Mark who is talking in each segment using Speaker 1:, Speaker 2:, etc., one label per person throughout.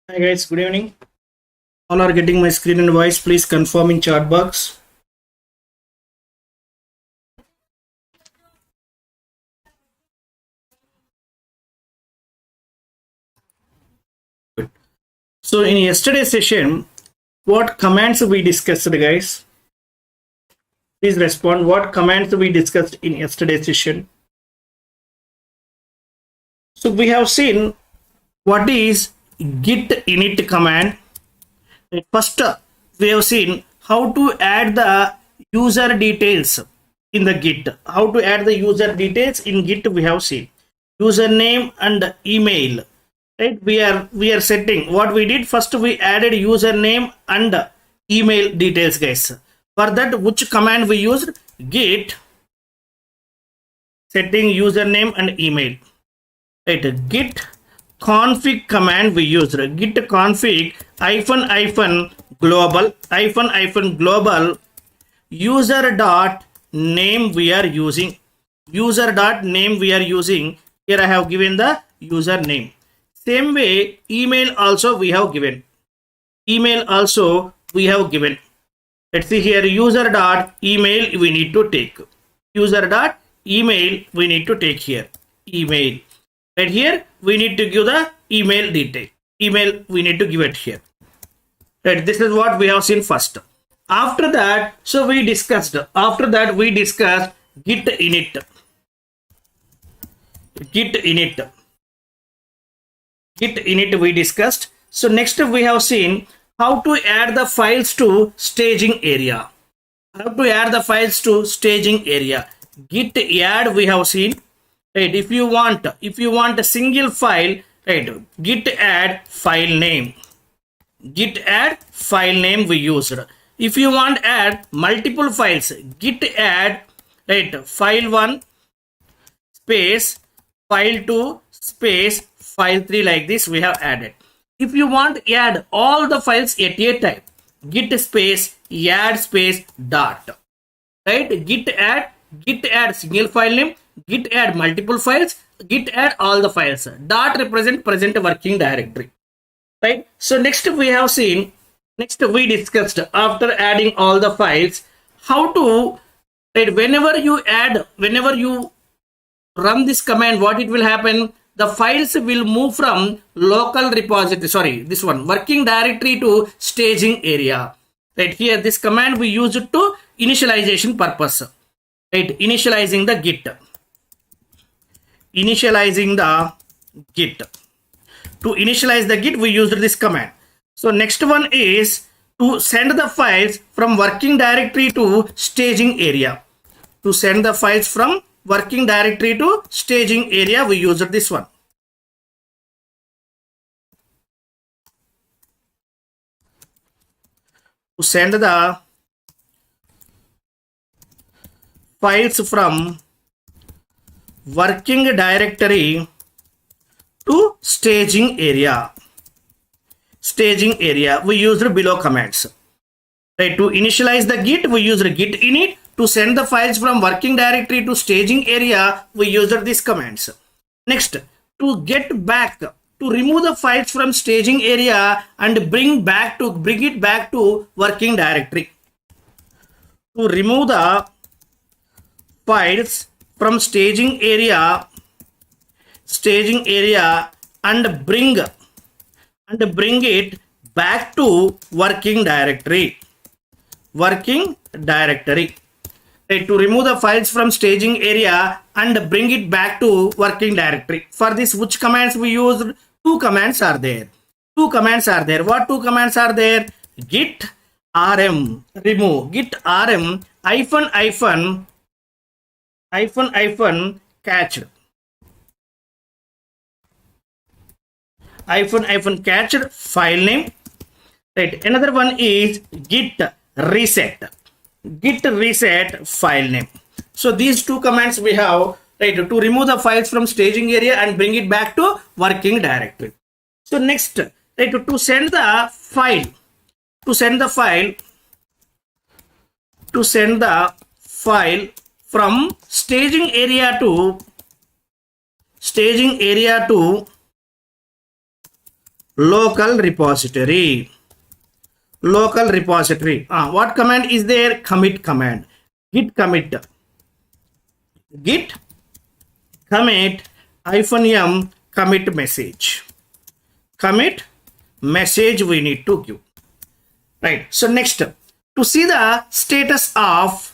Speaker 1: Hi guys, good evening. All are getting my screen and voice. Please confirm in chat box. Good. So in yesterday's session, what commands we discussed, guys? Please respond. What commands we discussed in yesterday's session? So we have seen what is git init command. First, we have seen how to add the user details in the git. How to add the user details in git we have seen. Username and email. Right? We are setting what we did. First, we added username and email details, guys. For that, which command we used? Git setting username and email. Right? Git config command we used. Git config global user dot name we are using. User dot name we are using. Here I have given the username. Same way, email also we have given. Email also we have given. Let's see here, user dot email we need to take. User dot email we need to take here. Email. Right here, we need to give the email detail. Email we need to give it here. Right, this is what we have seen first. After that, so we discussed. After that, we discussed git init. Git init. Git init we discussed. So next we have seen how to add the files to staging area. How to add the files to staging area. Git add we have seen. Right, if you want a single file, right, git add file name. Git add file name we used. If you want add multiple files, git add, right, file1 space file2 space file3, like this we have added. If you want add all the files at a time, git space add space dot, right, git add single file name, git add multiple files, git add all the files, dot represent present working directory. Right, so next we have seen, next we discussed after adding all the files how to, right, whenever you run this command, what it will happen, the files will move from local repository, this one, working directory to staging area. Right, here this command we use it to initialization purpose. Right, initializing the git. To initialize the git we used this command. So next one is to send the files from working directory to staging area. To send the files from working directory to staging area we used this one. To send the files from working directory to staging area. Staging area we used below commands. Right, to initialize the git we used git init. To send the files from working directory to staging area we used these commands. Next, to get back, to remove the files from staging area and bring it back to working directory. To remove the files from staging area and bring it back to working directory. Right, to remove the files from staging area and bring it back to working directory. For this, which commands we used? Two commands are there. What two commands are there? Git rm remove, git rm hyphen catched, catched file name. Right, another one is git reset file name. So these two commands we have, right, to remove the files from staging area and bring it back to working directory. So next, right, to send the file from staging area to local repository. Local repository. What command is there? Commit command. Git commit. Git commit -m commit message. Commit message we need to give. Right. So next, to see the status of,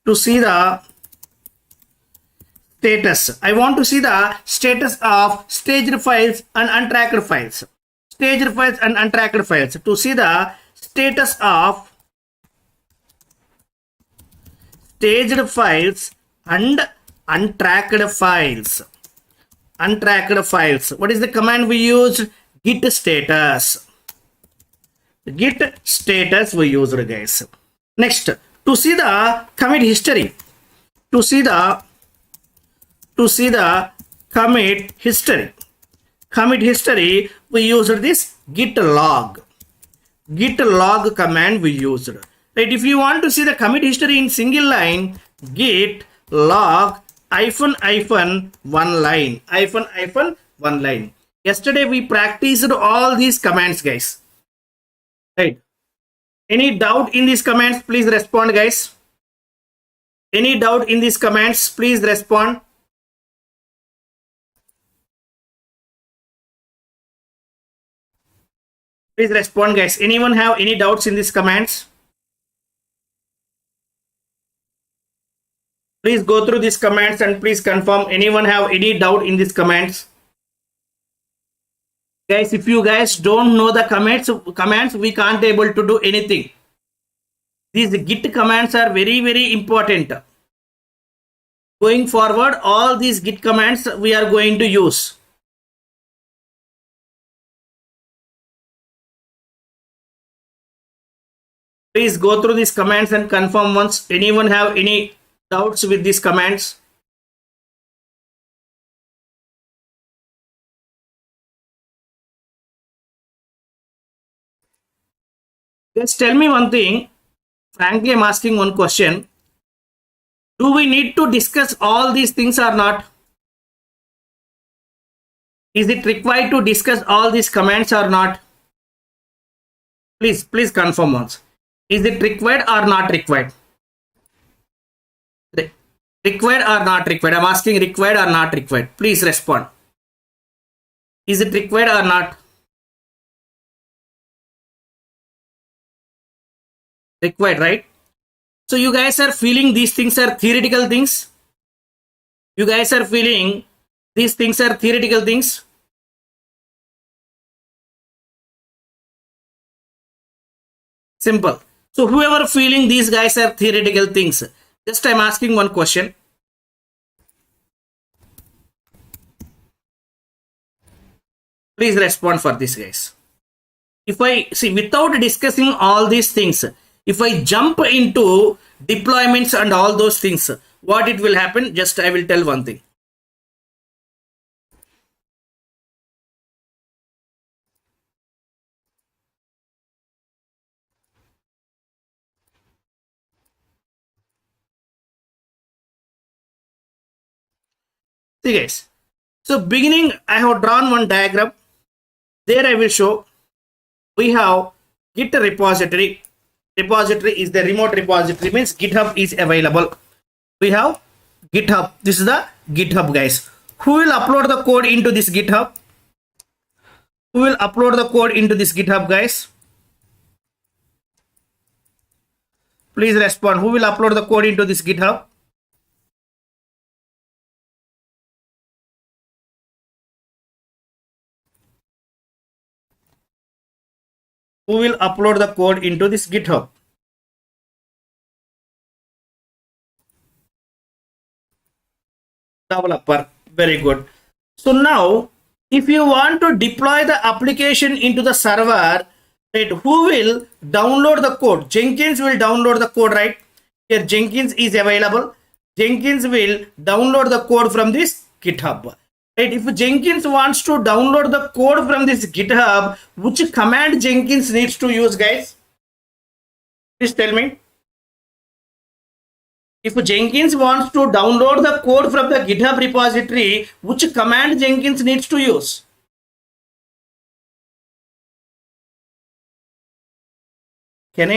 Speaker 1: I want to see the status of staged files and untracked files. Staged files and untracked files. To see the status of staged files and untracked files. Untracked files. What is the command we use? Git status. Git status we used, guys. Next, to see the commit history. To see the commit history. Commit history, we used this git log. Git log command we used. Right? If you want to see the commit history in single line, git log -one line. -one line. Yesterday we practiced all these commands, guys. Right? Any doubt in these commands? Please respond, guys. Any doubt in these commands? Please respond. Please respond, guys. Anyone have any doubts in these commands? Please go through these commands and please confirm. Anyone have any doubt in these commands? Guys, if you guys don't know the commands, we can't able to do anything. These git commands are very, very important. Going forward, all these git commands we are going to use. Please go through these commands and confirm once. Anyone have any doubts with these commands? Just tell me one thing. Frankly, I'm asking one question. Do we need to discuss all these things or not? Is it required to discuss all these commands or not? Please confirm once. Is it required or not required? Required or not required? I'm asking required or not required. Please respond. Is it required or not? Required, right? So you guys are feeling these things are theoretical things? You guys are feeling these things are theoretical things? Simple. So whoever feeling these guys are theoretical things, just I'm asking one question. Please respond for this, guys. If I see, without discussing all these things, if I jump into deployments and all those things, what it will happen? Just I will tell one thing. See, guys. So beginning, I have drawn one diagram. There I will show we have Git repository. Repository is the remote repository, means GitHub is available. We have GitHub. This is the GitHub, guys. Who will upload the code into this GitHub? Who will upload the code into this GitHub, guys? Please respond. Who will upload the code into this GitHub? Who will upload the code into this GitHub? Developer. Very good. So now, if you want to deploy the application into the server, right, who will download the code? Jenkins will download the code, right? Here Jenkins is available. Jenkins will download the code from this GitHub. Right? If Jenkins wants to download the code from this GitHub, which command Jenkins needs to use, guys? Please tell me. If Jenkins wants to download the code from the GitHub repository, which command Jenkins needs to use? Can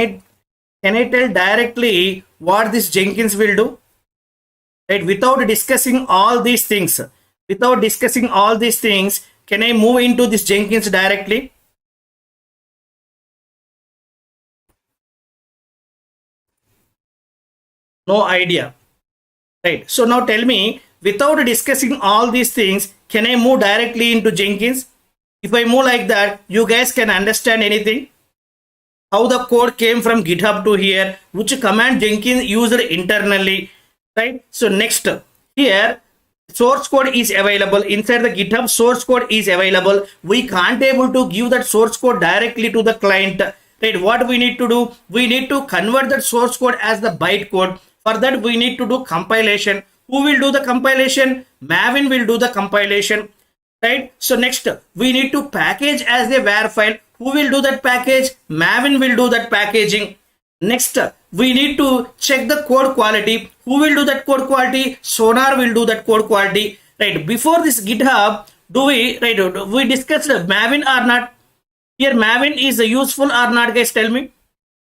Speaker 1: I tell directly what this Jenkins will do? Right, without discussing all these things, can I move into this Jenkins directly? No idea. Right. So now tell me, without discussing all these things, can I move directly into Jenkins? If I move like that, you guys can understand anything? How the code came from GitHub to here, which command Jenkins used internally, right? So next, here source code is available inside the GitHub. Source code is available. We can't able to give that source code directly to the client, right? What we need to do, we need to convert that source code as the bytecode. For that, we need to do compilation. Who will do the compilation? Maven will do the compilation, right? So next, we need to package as a var file. Who will do that package? Maven will do that packaging. Next, we need to check the code quality. Who will do that code quality? Sonar will do that code quality, right? Before this GitHub, we discussed Maven or not? Here Maven is useful or not, guys? Tell me.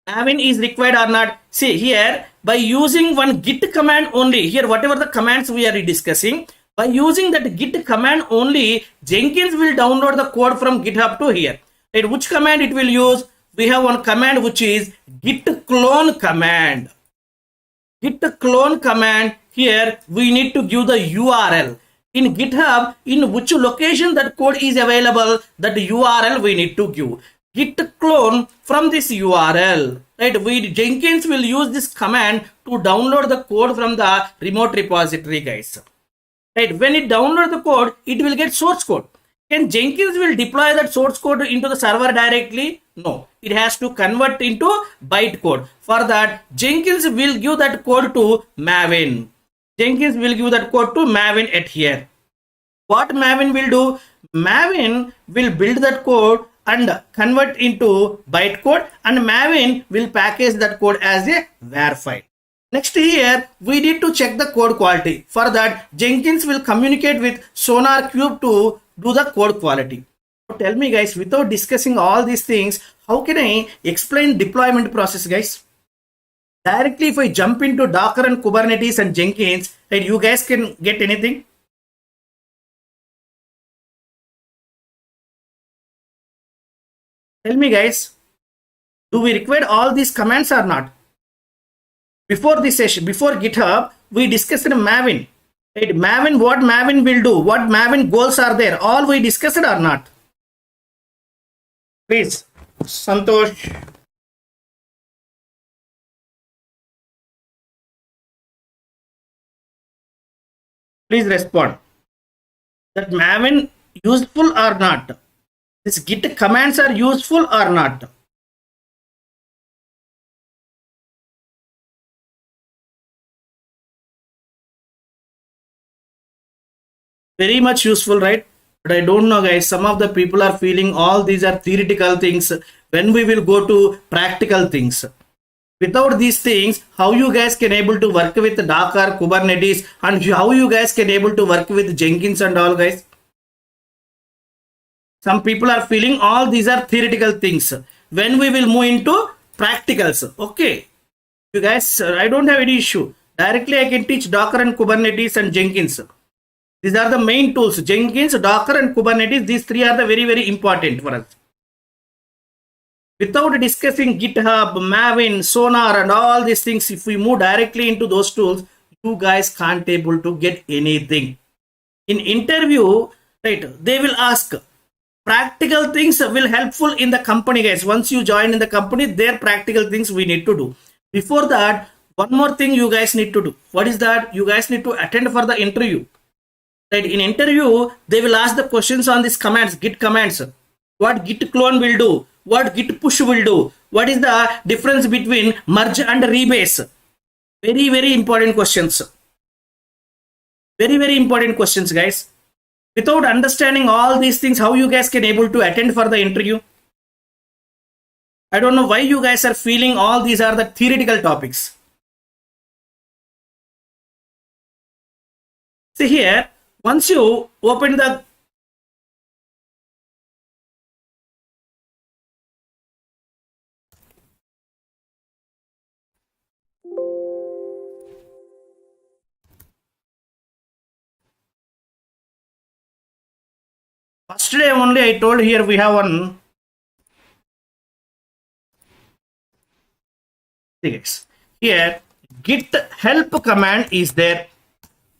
Speaker 1: Maven is required or not? See here, by using one git command only, here whatever the commands we are discussing, by using that git command only, Jenkins will download the code from GitHub to here. Right? Which command it will use? We have one command which is git clone command. Git clone command, here we need to give the URL. In GitHub, in which location that code is available, that URL we need to give. Git clone from this URL, right? Jenkins will use this command to download the code from the remote repository, guys. Right? When it downloads the code, it will get source code. Can Jenkins will deploy that source code into the server directly? No, it has to convert into bytecode. For that, Jenkins will give that code to Maven. Jenkins will give that code to Maven at here. What Maven will do? Maven will build that code and convert into bytecode, and Maven will package that code as a var file. Next here, we need to check the code quality. For that, Jenkins will communicate with Sonar Cube to do the code quality. So tell me, guys, without discussing all these things, how can I explain deployment process, guys? Directly, if I jump into Docker and Kubernetes and Jenkins, right, you guys can get anything? Tell me, guys, do we require all these commands or not? Before this session, before GitHub, we discussed Maven. Right? Maven, what Maven will do, what Maven goals are there, all we discussed or not? Please, Santosh. Please respond. That Maven useful or not? These Git commands are useful or not? Very much useful, right? But I don't know, guys, some of the people are feeling all these are theoretical things. When we will go to practical things, without these things, how you guys can able to work with Docker, Kubernetes, and how you guys can able to work with Jenkins and all, guys? Some people are feeling all these are theoretical things. When we will move into practicals, okay, you guys, I don't have any issue. Directly I can teach Docker and Kubernetes and Jenkins. These are the main tools. Jenkins, Docker and Kubernetes, these three are the very, very important for us. Without discussing GitHub, Maven, Sonar and all these things, if we move directly into those tools, you guys can't able to get anything. In interview, right, they will ask practical things will helpful in the company, guys. Once you join in the company, their practical things we need to do. Before that, one more thing you guys need to do. What is that? You guys need to attend for the interview. Right, in interview, they will ask the questions on these commands, Git commands. What Git clone will do? What Git push will do? What is the difference between merge and rebase? Very, very important questions. Very, very important questions, guys. Without understanding all these things, how you guys can able to attend for the interview? I don't know why you guys are feeling all these are the theoretical topics. See here, once you open the First day only I told here we have one. Here git help command is there.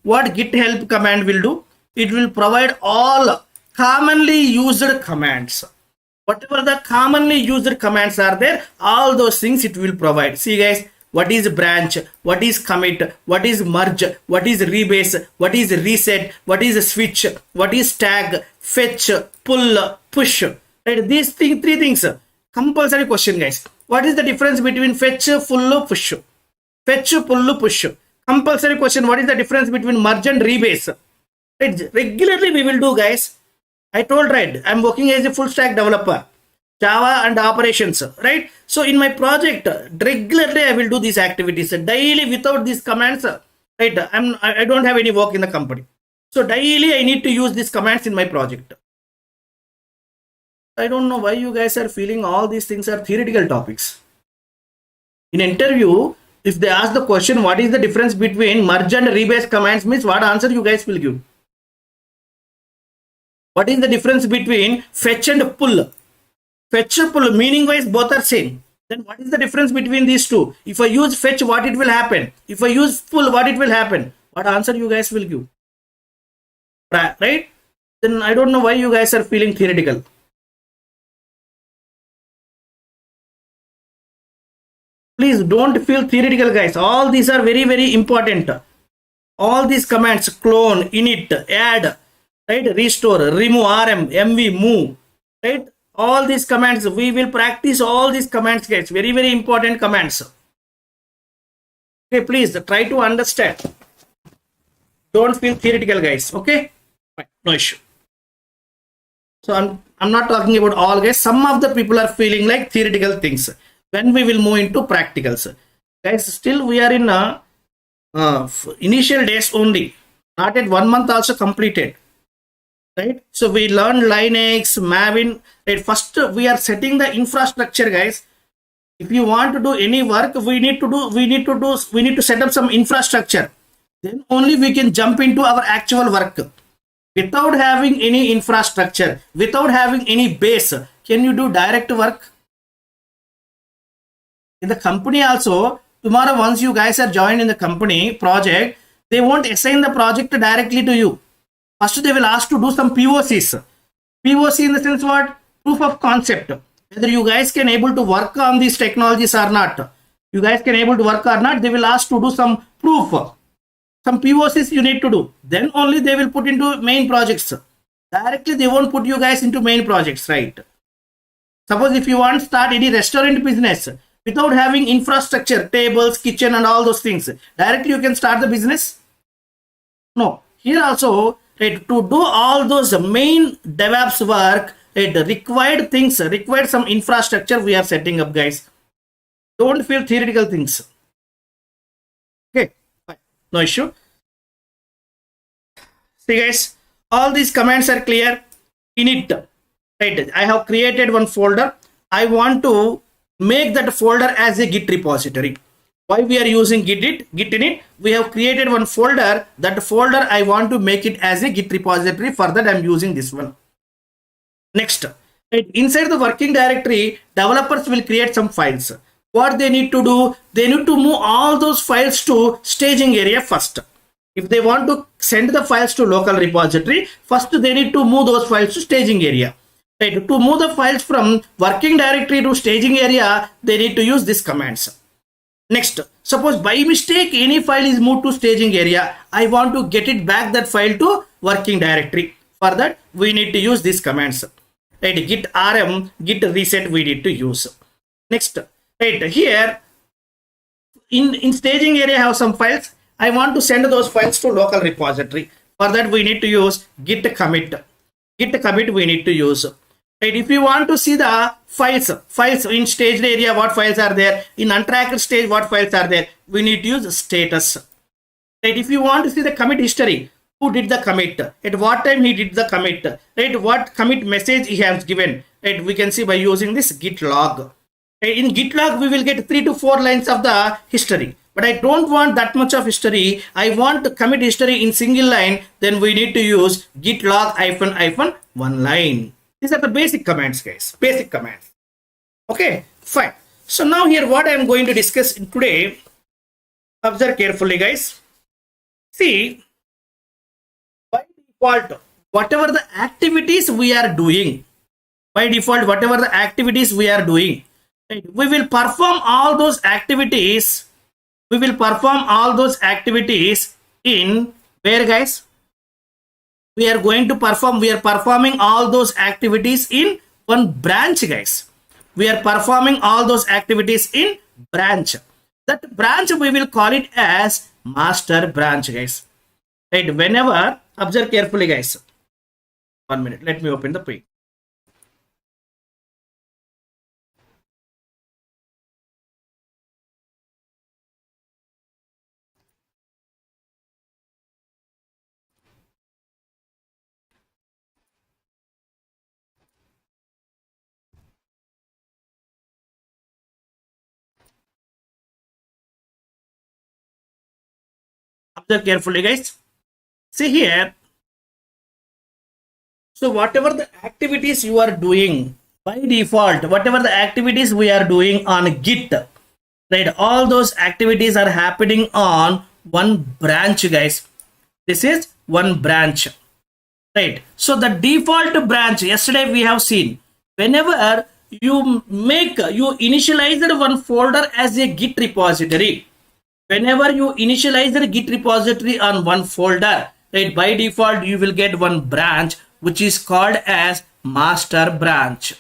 Speaker 1: What git help command will do? It will provide all commonly used commands. Whatever the commonly used commands are there, all those things it will provide. See guys, what is branch, what is commit, what is merge, what is rebase, what is reset, what is switch, what is tag, fetch, pull, push. Right? These three things. Compulsory question, guys. What is the difference between fetch, pull, push? Fetch, pull, push. Compulsory question. What is the difference between merge and rebase? Right? Regularly we will do, guys. I told, right, I'm working as a full stack developer, Java and operations, right? So in my project, regularly I will do these activities daily without these commands, right? I don't have any work in the company. So daily I need to use these commands in my project. I don't know why you guys are feeling all these things are theoretical topics. In interview, if they ask the question, what is the difference between merge and rebase commands, means what answer you guys will give? What is the difference between fetch and pull? Fetch and pull, meaning wise, both are same. Then what is the difference between these two? If I use fetch, what it will happen? If I use pull, what it will happen? What answer you guys will give? Right? Then I don't know why you guys are feeling theoretical. Please don't feel theoretical, guys. All these are very, very important. All these commands, clone, init, add, right, restore, remove, rm, mv, move, right, all these commands we will practice. All these commands, guys, very, very important commands. Okay, please try to understand. Don't feel theoretical, guys. Okay, no issue. So I'm not talking about all, guys. Some of the people are feeling like theoretical things. When we will move into practicals, guys, still we are in initial days only, not yet 1 month also completed. Right, so we learned Linux, Maven. Right, first we are setting the infrastructure, guys. If you want to do any work, we need to set up some infrastructure. Then only we can jump into our actual work. Without having any infrastructure, without having any base, can you do direct work? In the company also, tomorrow once you guys are joined in the company project, they won't assign the project directly to you. First, they will ask to do some POCs. POC in the sense what? Proof of concept. Whether you guys can able to work on these technologies or not. You guys can able to work or not. They will ask to do some proof. Some POCs you need to do. Then only they will put into main projects. Directly they won't put you guys into main projects, right? Suppose if you want to start any restaurant business without having infrastructure, tables, kitchen and all those things, directly you can start the business? No. Here also, right, to do all those main DevOps work, right, required things, required some infrastructure we are setting up, guys. Don't feel theoretical things. Okay, fine. No issue. See, guys, all these commands are clear. Init, right, I have created one folder. I want to make that folder as a Git repository. Why we are using Git init? We have created one folder. That folder I want to make it as a Git repository. For that I'm using this one. Next, right, inside the working directory, developers will create some files. What they need to do? They need to move all those files to staging area first. If they want to send the files to local repository, first they need to move those files to staging area. Right, to move the files from working directory to staging area, they need to use these commands. Next, suppose by mistake any file is moved to staging area, I want to get it back that file to working directory. For that, we need to use these commands. Right, git rm, git reset we need to use. Next, right, here in staging area I have some files. I want to send those files to local repository. For that, we need to use git commit. Git commit we need to use. Right, if you want to see the files in staged area, what files are there? In untracked stage, what files are there? We need to use status. Right, if you want to see the commit history, who did the commit, at what time he did the commit, right, what commit message he has given, right, we can see by using this git log. Right, in git log, we will get 3 to 4 lines of the history. but I don't want that much of history. I want to commit history in single line. Then we need to use git log -" one line. These are the basic commands, guys. Basic commands. Okay, fine. So now here what I am going to discuss today. Observe carefully, guys. See, by default, whatever the activities we are doing, by default, whatever the activities we are doing, right, we will perform all those activities. We will perform all those activities in where, guys? We are going to perform. We are performing all those activities in one branch, guys. We are performing all those activities in branch. That branch we will call it as master branch, guys. Right? Whenever, observe carefully, guys. 1 minute. Let me open the page. Observe carefully, guys. See here. So whatever the activities you are doing by default, whatever the activities we are doing on Git, right? All those activities are happening on one branch, guys. This is one branch, right? So the default branch, yesterday we have seen, whenever you initialize one folder as a Git repository, whenever you initialize the Git repository on one folder, right, by default you will get one branch which is called as master branch,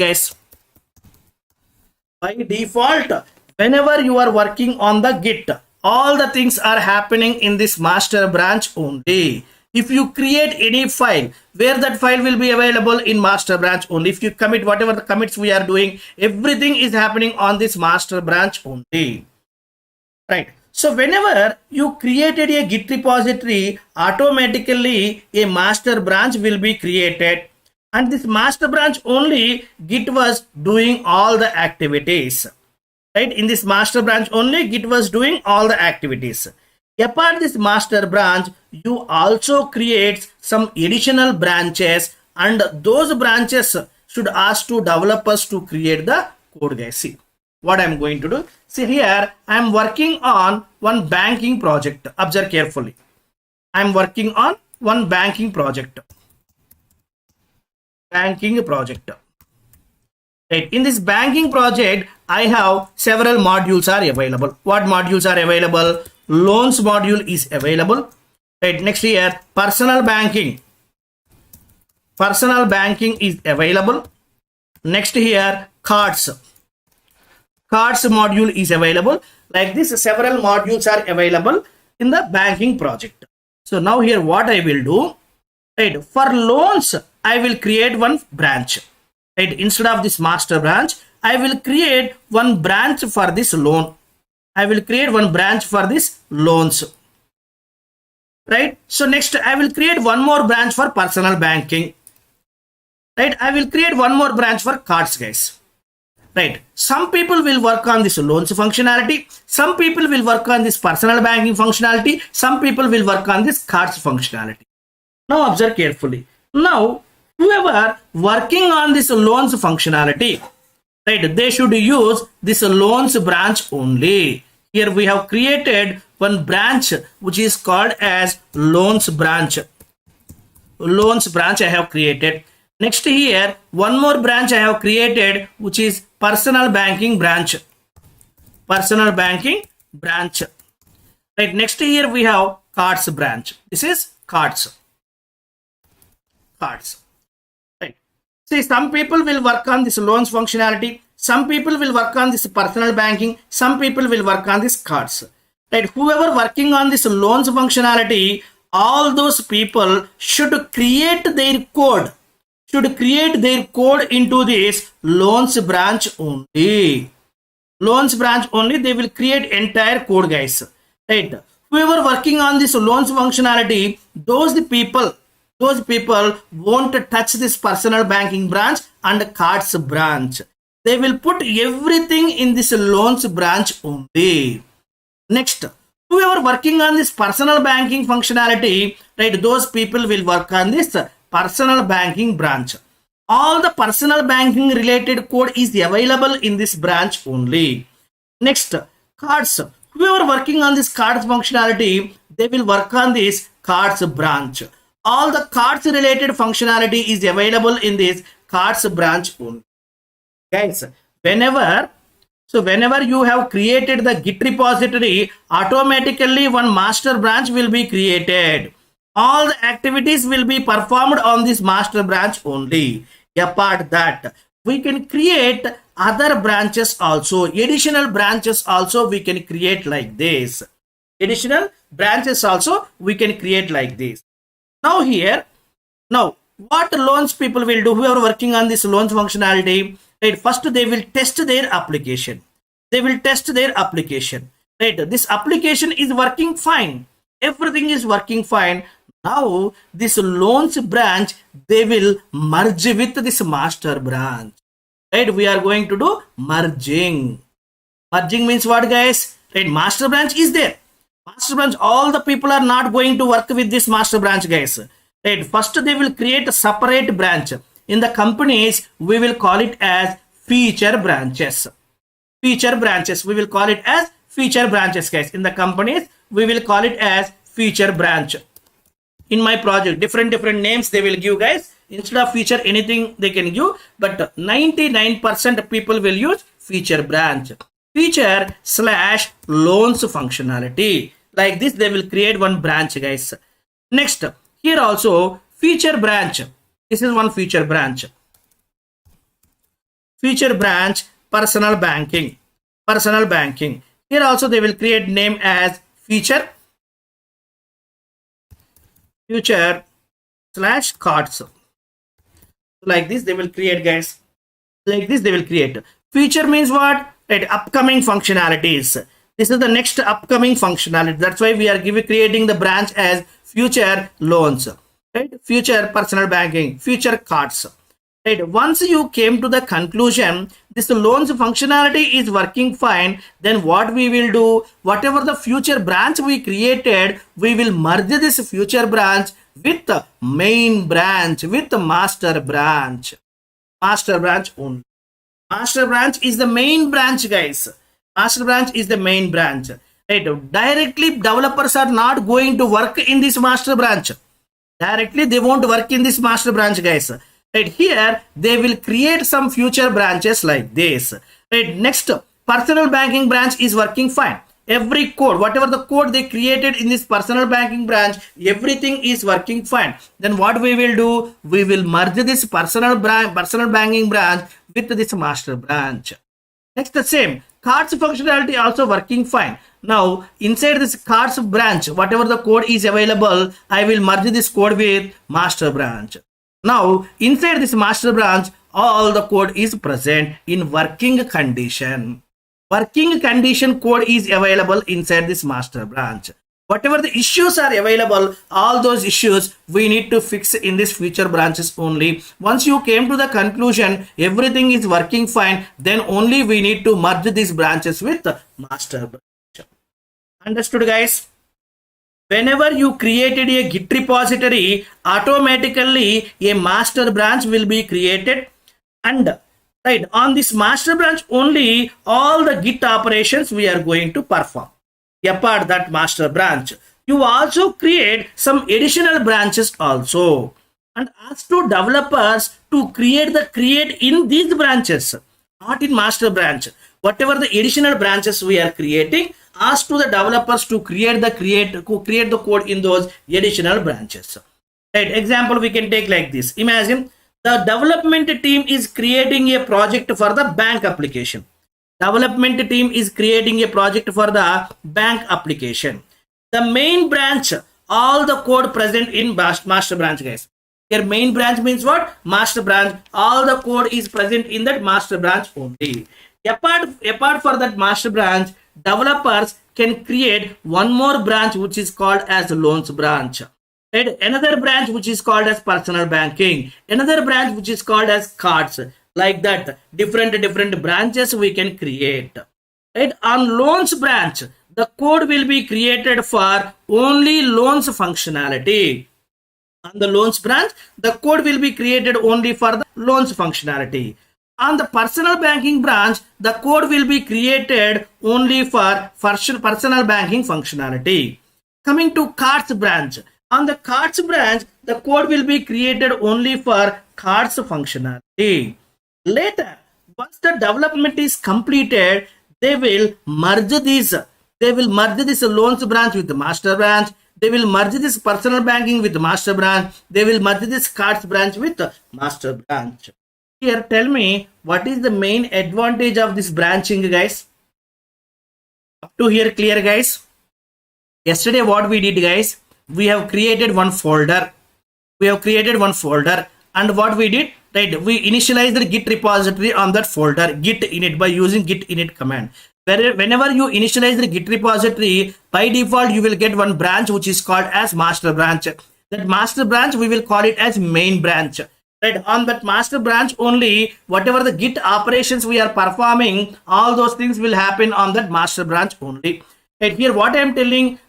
Speaker 1: guys. By default, whenever you are working on the Git, all the things are happening in this master branch only. If you create any file, where that file will be available in master branch only. If you commit whatever the commits we are doing, everything is happening on this master branch only, right? So whenever you created a Git repository, automatically a master branch will be created, and this master branch only Git was doing all the activities, right? In this master branch only Git was doing all the activities. Apart this master branch, you also create some additional branches, and those branches should ask to developers to create the code, guys. See what I'm going to do. See here, I'm working on one banking project. Observe carefully. I'm working on one banking project. Right. In this banking project, I have several modules are available. What modules are available? Loans module is available. Right. Next here, personal banking is available. Next here, cards module is available. Like this, several modules are available in the banking project. So now here what I will do, right, for loans I will create one branch, right? Instead of this master branch, I will create one branch for this loan. I will create one branch for this loans, right? So next I will create one more branch for personal banking, right? I will create one more branch for cards, guys. Right. Some people will work on this loans functionality. Some people will work on this personal banking functionality. Some people will work on this cards functionality. Now observe carefully. Now, whoever working on this loans functionality, right, they should use this loans branch only. Here we have created one branch which is called as loans branch. Loans branch I have created. Next here, one more branch I have created which is personal banking branch. Right. Next here we have cards branch. This is cards. Right. See, some people will work on this loans functionality. Some people will work on this personal banking. Some people will work on this cards. Right. Whoever working on this loans functionality, all those people should create their code. Into this loans branch only. They will create entire code, guys. Right. Whoever working on this loans functionality, those people won't touch this personal banking branch and cards branch. They will put everything in this loans branch only. Next, whoever working on this personal banking functionality, right, those people will work on this personal banking branch. All the personal banking related code is available in this branch only. Next, cards. Whoever working on this cards functionality, they will work on this cards branch. All the cards related functionality is available in this cards branch only. Guys, whenever you have created the Git repository, automatically one master branch will be created. All the activities will be performed on this master branch only. Apart that, we can create other branches also. Additional branches also we can create like this. Additional branches also we can create like this. Now here, now what loans people will do, whoever working on this loans functionality, right? First they will test their application. They will test their application. Right? This application is working fine. Everything is working fine. Now this loans branch, they will merge with this master branch. Right? We are going to do merging. Merging means what, guys? Right? Master branch is there. Master branch, all the people are not going to work with this master branch, guys. Right? First they will create a separate branch. In the companies, we will call it as feature branches. Feature branches, we will call it as feature branches, guys. In the companies, we will call it as feature branch. In my project, different names they will give, guys. Instead of feature, anything they can give, but 99% people will use feature branch. Feature / loans functionality. Like this, they will create one branch, guys. Next, here also feature branch. This is one feature branch. Feature branch, personal banking. Personal banking. Here also they will create name as feature. Feature / cards. Like this they will create, guys. Like this they will create. Feature means what? Right, upcoming functionalities. This is the next upcoming functionality. That's why we are creating the branch as future loans. Right? Future personal banking, future cards. Right? Once you came to the conclusion, this loans functionality is working fine, then what we will do, whatever the future branch we created, we will merge this future branch with the main branch, with the master branch. Master branch only. Master branch is the main branch, guys. Master branch is the main branch. Right? Directly developers are not going to work in this master branch. Directly they won't work in this master branch, guys. Right? Here they will create some future branches like this. Right? Next, personal banking branch is working fine. Every code, whatever the code they created in this personal banking branch, everything is working fine. Then what we will do, we will merge this personal banking branch with this master branch. Next, the same cards functionality also working fine. Now inside this cards branch, whatever the code is available, I will merge this code with master branch. Now inside this master branch, all the code is present in working condition. Working condition code is available inside this master branch. Whatever the issues are available, all those issues we need to fix in this future branches only. Once you came to the conclusion, everything is working fine, then only we need to merge these branches with the master branch. Understood, guys? Whenever you created a Git repository, automatically a master branch will be created, and right on this master branch only all the Git operations we are going to perform. Apart that master branch, you also create some additional branches also, and ask to developers to create in these branches, not in master branch. Whatever the additional branches we are creating, ask to the developers to create the code in those additional branches. Right? Example we can take like this. Imagine the development team is creating a project for the bank application. Development team is creating a project for the bank application. The main branch, all the code present in master branch, guys. Here main branch means what? Master branch. All the code is present in that master branch only. Apart for that master branch, developers can create one more branch which is called as loans branch. Right? Another branch which is called as personal banking. Another branch which is called as cards. like that different branches we can create. Right, on loans branch the code will be created for only loans functionality. On the loans branch the code will be created only for the loans functionality. On the personal banking branch the code will be created only for personal banking functionality. Coming to cards branch, on the cards branch the code will be created only for cards functionality. Later, once the development is completed, they will merge this loans branch with the master branch. They will merge this personal banking with the master branch. They will merge this cards branch with the master branch. Here, tell me what is the main advantage of this branching, guys? Up to here, clear, guys? Yesterday, what we did, guys? We have created one folder. And what we did, right? We initialized the Git repository on that folder, git init, by using git init command. Whenever you initialize the Git repository, by default you will get one branch which is called as master branch. That master branch we will call it as main branch. Right, on that master branch only whatever the Git operations we are performing, all those things will happen on that master branch only. Right, here what I am telling,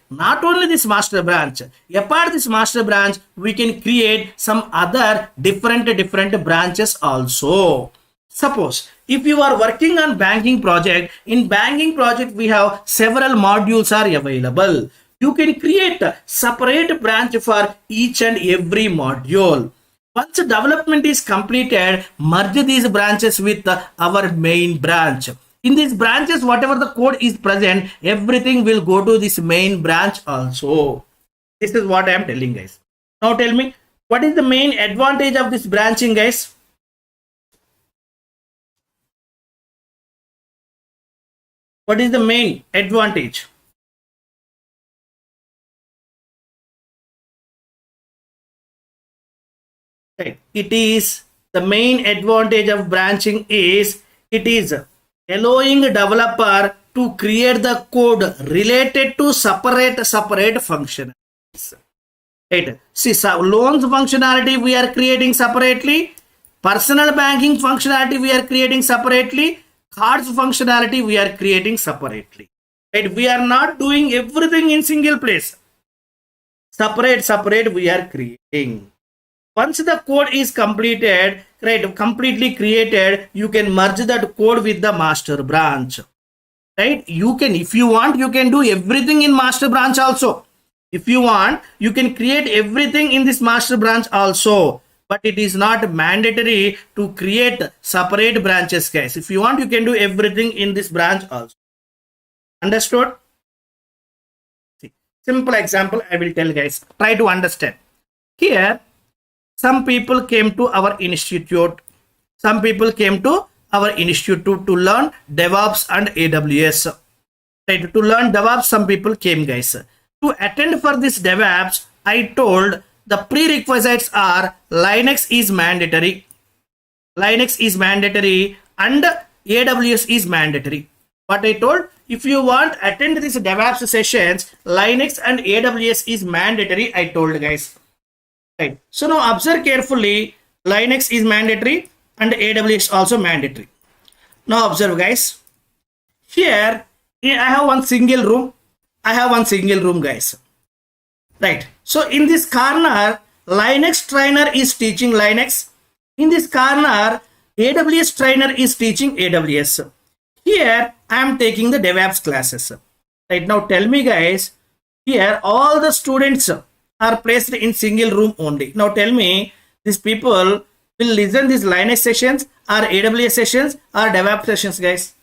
Speaker 1: not only this master branch, apart this master branch we can create some other different branches also. Suppose if you are working on banking project, in banking project we have several modules are available. You can create a separate branch for each and every module. Once the development is completed, merge these branches with our main branch. In these branches, whatever the code is present, everything will go to this main branch also. This is what I am telling, guys. Now tell me, what is the main advantage of this branching, guys? What is the main advantage? Right. It is the main advantage of branching is it is allowing developer to create the code related to separate functions. Right. See, loans functionality we are creating separately, personal banking functionality we are creating separately, cards functionality we are creating separately. Right. We are not doing everything in single place. Separate we are creating. Once the code is completed, right, completely created, you can merge that code with the master branch. Right? You can, if you want, you can do everything in master branch also. If you want, you can create everything in this master branch also. But it is not mandatory to create separate branches, guys. If you want, you can do everything in this branch also. Understood? See, simple example I will tell, guys. Try to understand. Here, some people came to our institute. Some people came to our institute to learn DevOps and AWS. Right? To learn DevOps, some people came, guys. To attend for this DevOps, I told the prerequisites are Linux is mandatory. Linux is mandatory and AWS is mandatory. What I told, if you want attend these DevOps sessions, Linux and AWS is mandatory, I told, guys. Right. So now observe carefully, Linux is mandatory and AWS also mandatory. Now observe, guys. Here I have one single room. Guys. Right. So in this corner, Linux trainer is teaching Linux. In this corner, AWS trainer is teaching AWS. Here I am taking the DevOps classes. Right. Now tell me, guys, here all the students are placed in single room only. Now tell me, these people will listen these Linux sessions or AWS sessions or DevOps sessions, guys.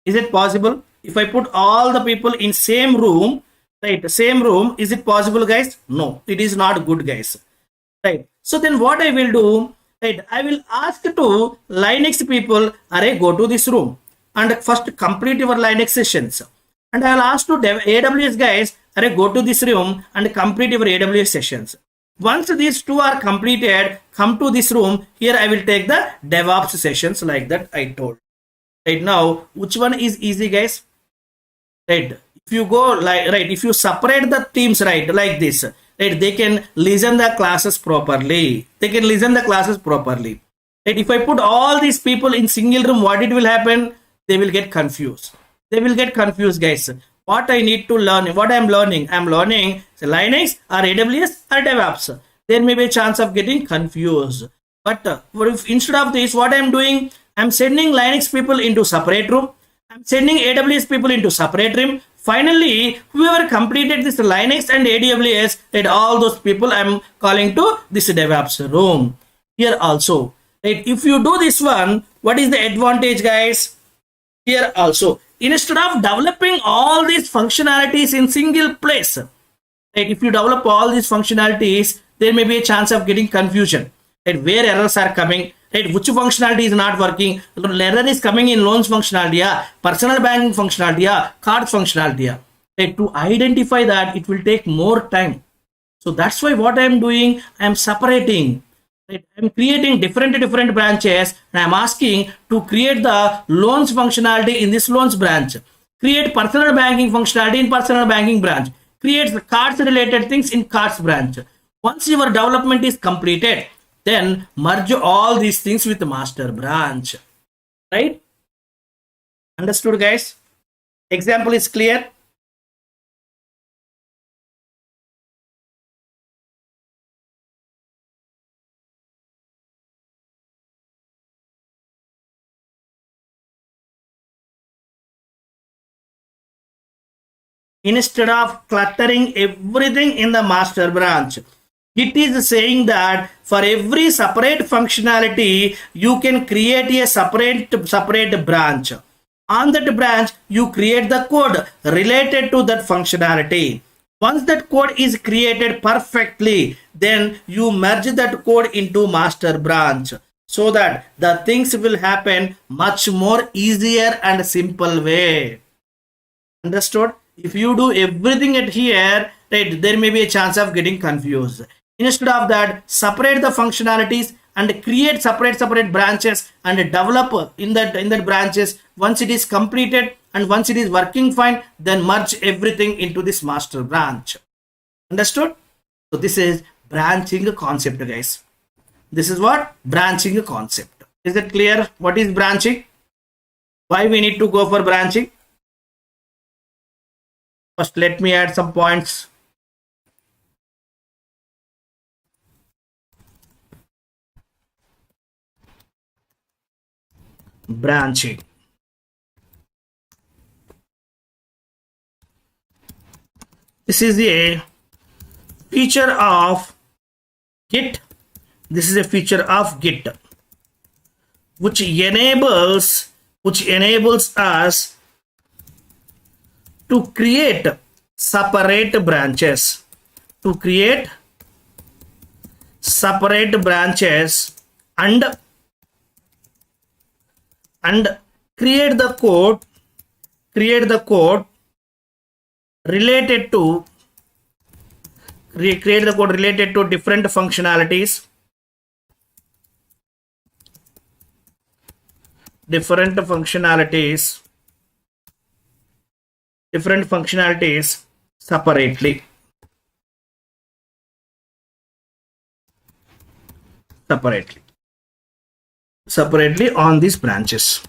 Speaker 1: Is it possible? If I put all the people in same room, right, same room, is it possible, guys? No, it is not good, guys. Right. So then what I will do, right, I will ask to Linux people, go to this room and first complete your Linux sessions. And I will ask to AWS guys, go to this room and complete your AWS sessions. Once these two are completed, come to this room. Here I will take the DevOps sessions like that I told. Right, now, which one is easy, guys? Right, if you go like, right, if you separate the teams, right, like this, right, they can listen the classes properly. Right? If I put all these people in single room, what it will happen? They will get confused. They will get confused, guys. What I need to learn, what I'm learning, Linux or AWS or DevOps. There may be a chance of getting confused. But what if instead of this, what I'm doing, I'm sending Linux people into separate room. I'm sending AWS people into separate room. Finally, whoever completed this Linux and AWS, right, all those people I'm calling to this DevOps room. Here also, right, if you do this one, what is the advantage, guys? Here also, instead of developing all these functionalities in single place, right, if you develop all these functionalities, there may be a chance of getting confusion, right, where errors are coming, right, which functionality is not working, error is coming in loans functionality, personal banking functionality, cards functionality, right. To identify that, it will take more time. So that's why what I'm doing, I'm separating. Right? I'm creating different branches, and I'm asking to create the loans functionality in this loans branch, create personal banking functionality in personal banking branch, create the cards related things in cards branch. Once your development is completed, then merge all these things with the master branch. Right? Understood, guys? Example is clear? Instead of cluttering everything in the master branch, it is saying that for every separate functionality, you can create a separate branch. On that branch, you create the code related to that functionality. Once that code is created perfectly, then you merge that code into master branch, so that the things will happen much more easier and simple way. Understood? If you do everything at here, right, there may be a chance of getting confused. Instead of that, separate the functionalities and create separate branches and develop in that branches. Once it is completed and once it is working fine, then merge everything into this master branch. Understood? So this is branching concept, guys. This is what? Branching concept. Is it clear? What is branching? Why we need to go for branching? First, let me add some points. Branching. This is a feature of Git. This is a feature of Git, which enables us to create separate branches, and create the code related to different functionalities, separately on these branches.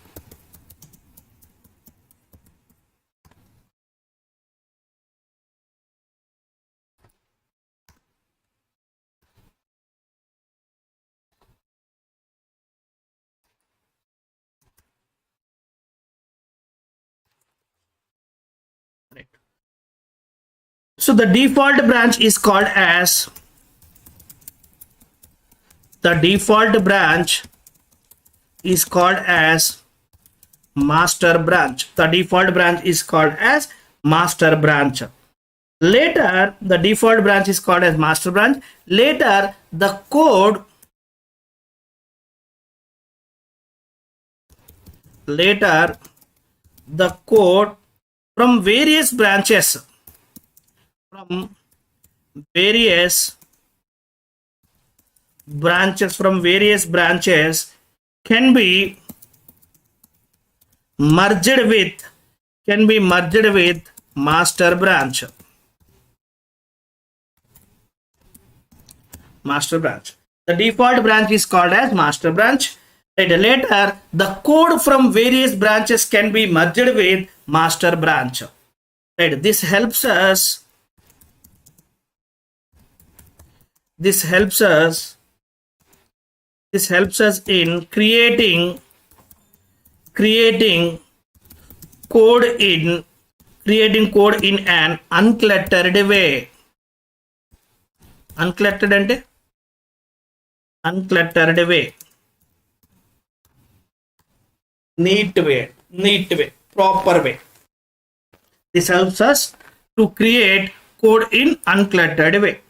Speaker 1: So the default branch is called as master branch. The default branch is called as master branch. Later, the default branch is called as master branch. Later, the code from various branches can be merged with master branch. The default branch is called as master branch. Right. Later, the code from various branches can be merged with master branch. Right. This helps us. This helps us in creating code in an uncluttered way. Uncluttered ante uncluttered way, neat way, proper way. This helps us to create code in uncluttered way.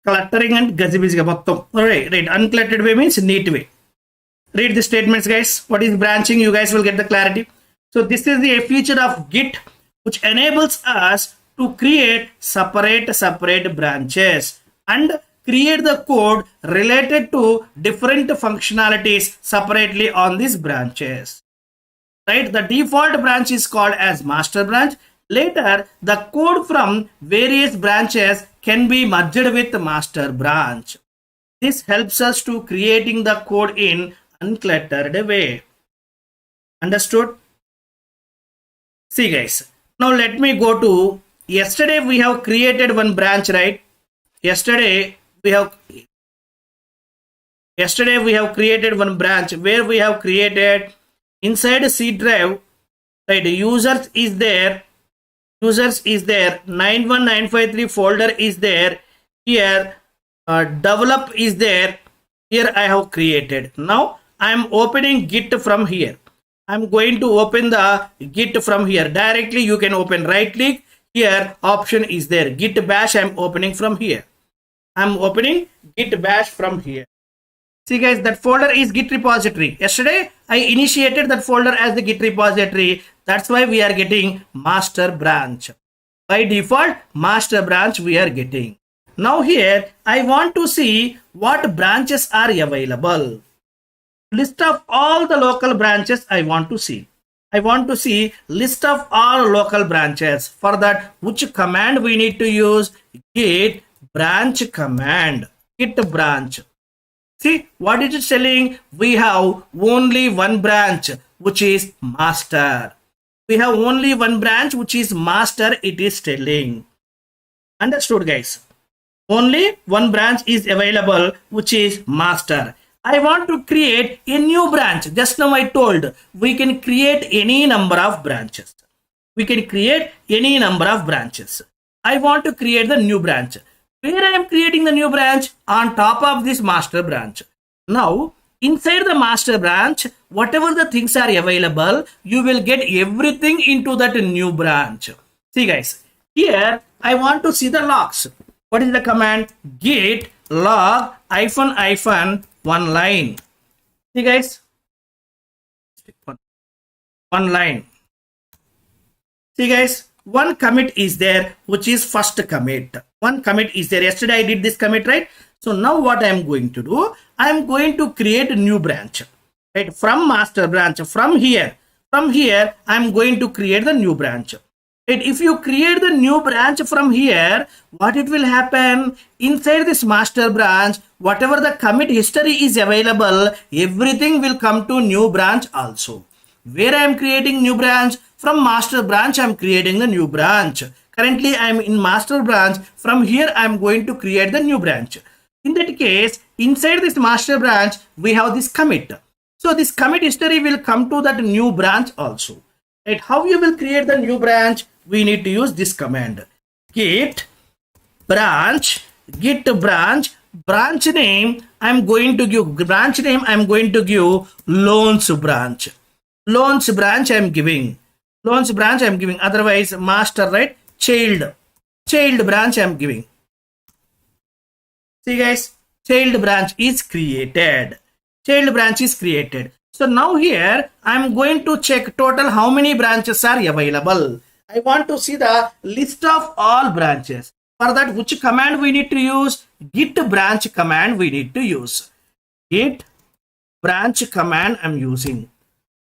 Speaker 1: Cluttering and gazibizga mottam. Right. Uncluttered way means neat way. Read the statements, guys. What is branching? You guys will get the clarity. So this is the feature of Git which enables us to create separate branches and create the code related to different functionalities separately on these branches. Right? The default branch is called as master branch. Later, the code from various branches can be merged with the master branch. This helps us to creating the code in uncluttered way. Understood? See, guys. Now let me go to yesterday. We have created one branch, right? Yesterday we have created one branch where we have created inside C drive. Right? Users is there. 91953 folder is there. Here develop is there. Here I have created. Now I am opening Git from here. I'm going to open the Git from here. Directly you can open, right click. Here option is there. Git bash I'm opening from here. I'm opening Git bash from here. See, guys, that folder is Git repository. Yesterday I initiated that folder as the Git repository. That's why we are getting master branch. By default, master branch we are getting. Now here I want to see what branches are available. List of all the local branches I want to see. I want to see list of all local branches. For that, which command we need to use? Git branch command. Git branch. See what it is telling? We have only one branch, which is master. We have only one branch, which is master. It is telling. Understood, guys? Only one branch is available, which is master. I want to create a new branch. Just now I told we can create any number of branches. We can create any number of branches. I want to create the new branch. Where I am creating the new branch? On top of this master branch. Now, inside the master branch, whatever the things are available, you will get everything into that new branch. See, guys, here I want to see the logs. What is the command? Git log --- one line. See, guys, one line. See, guys, one commit is there, which is first commit. One commit is there. Yesterday I did this commit, right? So now what I am going to do, I am going to create a new branch, right? From master branch, from here I am going to create the new branch. Right? If you create the new branch from here, what it will happen? Inside this master branch, whatever the commit history is available, everything will come to new branch also. Where I am creating new branch? From master branch I am creating the new branch. Currently I am in master branch. From here I am going to create the new branch. In that case, inside this master branch we have this commit. So this commit history will come to that new branch also. Right? How you will create the new branch? We need to use this command. Git branch name I am going to give loans branch. Loans branch I am giving. Otherwise master, right? Child branch I am giving. See, guys, child branch is created. So now here I am going to check total how many branches are available. I want to see the list of all branches. For that, which command we need to use? Git branch command we need to use. Git branch command I am using.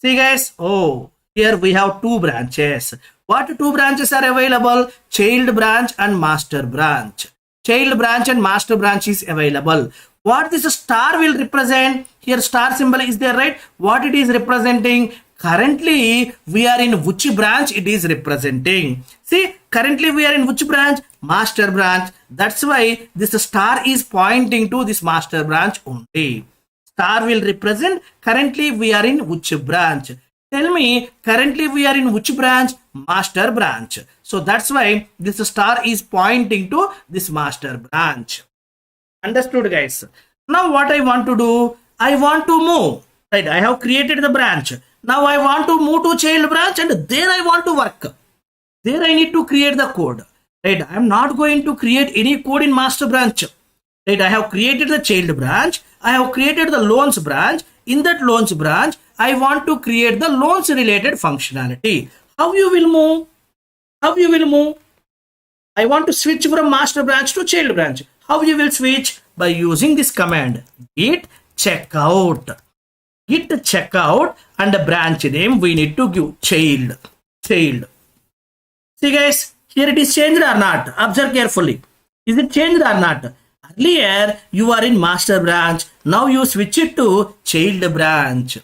Speaker 1: See, guys, oh, Here we have two branches. What two branches are available? Child branch and master branch. Child branch and master branch is available. What this star will represent? Here star symbol is there, right? What it is representing? Currently we are in which branch it is representing? See, currently we are in which branch? Master branch. That's why this star is pointing to this master branch only. Star will represent currently we are in which branch. Tell me, currently we are in which branch? Master branch. So that's why this star is pointing to this master branch. Understood, guys? Now what I want to do? I want to move. Right, I have created the branch. Now I want to move to child branch and there I want to work. There I need to create the code. Right, I am not going to create any code in master branch. Right, I have created the child branch. I have created the loans branch. In that loans branch, I want to create the loans related functionality. How you will move? How you will move? I want to switch from master branch to child branch. How you will switch? By using this command, git checkout. Git checkout and the branch name we need to give child. Child. See guys, here it is changed or not? Observe carefully. Is it changed or not? Earlier you are in master branch. Now you switch it to child branch.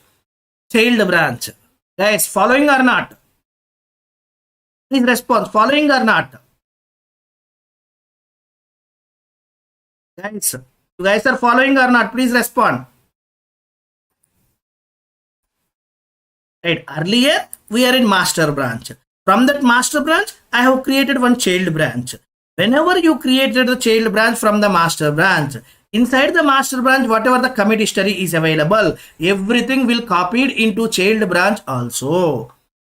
Speaker 1: Child branch. Guys, following or not? Please respond. Following or not? Guys, you guys are following or not? Please respond. Right. Earlier we are in master branch. From that master branch, I have created one child branch. Whenever you created the child branch from the master branch, inside the master branch, whatever the commit history is available, everything will copied into child branch also.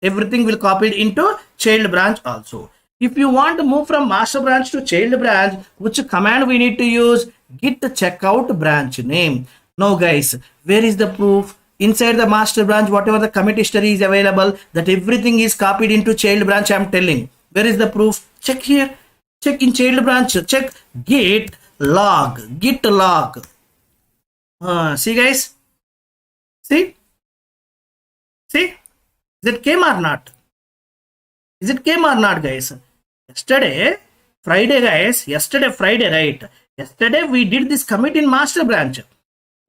Speaker 1: Everything will copied into child branch also. If you want to move from master branch to child branch, which command we need to use? Git checkout branch name. Now guys, where is the proof? Inside the master branch, whatever the commit history is available, that everything is copied into child branch, I am telling. Where is the proof? Check here. Check in child branch. Check git log. Git log. See guys? See? See? Is it came or not? Is it came or not, guys? Yesterday, Friday, guys. Yesterday, Friday, right? Yesterday, we did this commit in master branch.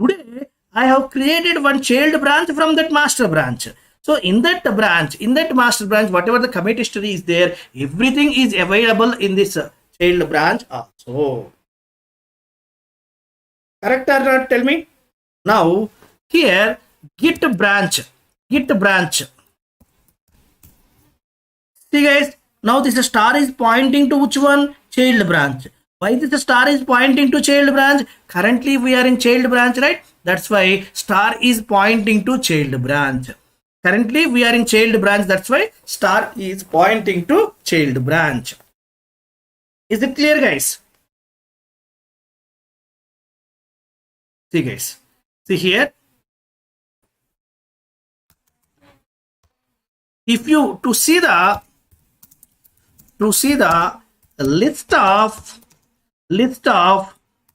Speaker 1: Today, I have created one child branch from that master branch. So, in that branch, in that master branch, whatever the commit history is there, everything is available in this child branch also. Correct or not? Tell me. Now, here, git branch. Git branch. See guys, now this star is pointing to which one? Child branch. Why this star is pointing to child branch? Currently we are in child branch, right? That's why star is pointing to child branch. Currently we are in child branch. That's why star is pointing to child branch. Is it clear, guys? See guys. See here. If you to see the list of